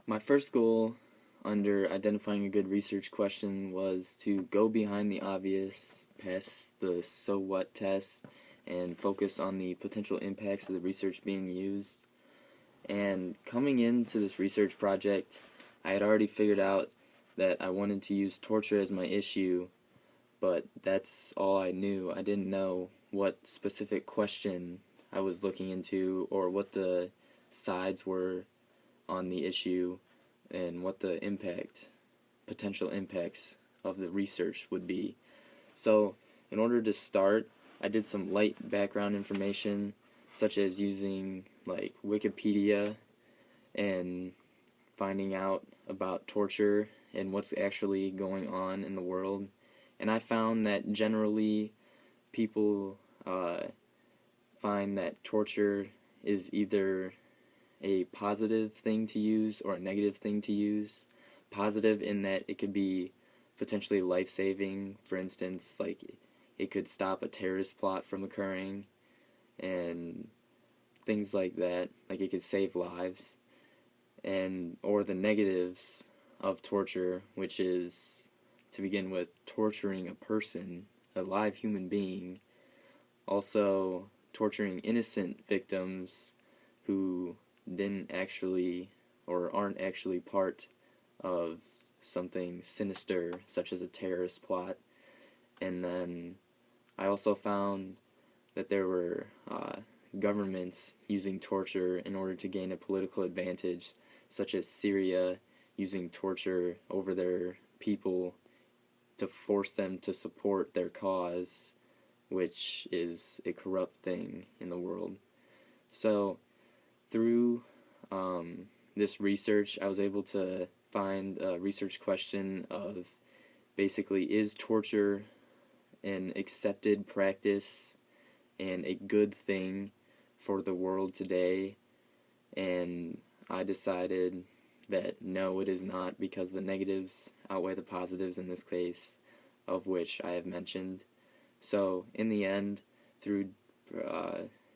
My first goal under identifying a good research question was to go behind the obvious, pass the so what test, and focus on the potential impacts of the research being used. And coming into this research project, I had already figured out that I wanted to use torture as my issue, but that's all I knew. I didn't know what specific question I was looking into or what the sides were on the issue and what the potential impacts of the research would be. So, in order to start, I did some light background information, such as using like Wikipedia and finding out about torture and what's actually going on in the world. And I found that generally people find that torture is either a positive thing to use or a negative thing to use. Positive in that it could be potentially life-saving. For instance, like it could stop a terrorist plot from occurring and things like that. Like it could save lives. And or the negatives of torture, which is to begin with torturing a person, a live human being, also torturing innocent victims who didn't actually or aren't actually part of something sinister such as a terrorist plot. And then I also found that there were governments using torture in order to gain a political advantage, such as Syria using torture over their people to force them to support their cause, which is a corrupt thing in the world. So through this research, I was able to find a research question of basically, is torture an accepted practice and a good thing for the world today? And I decided that no, it is not, because the negatives outweigh the positives in this case, of which I have mentioned. So in the end, through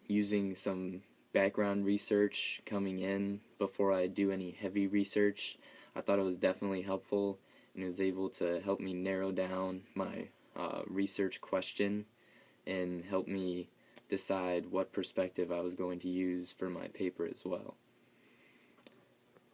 using some background research coming in before I do any heavy research, I thought it was definitely helpful, and it was able to help me narrow down my research question and help me decide what perspective I was going to use for my paper as well.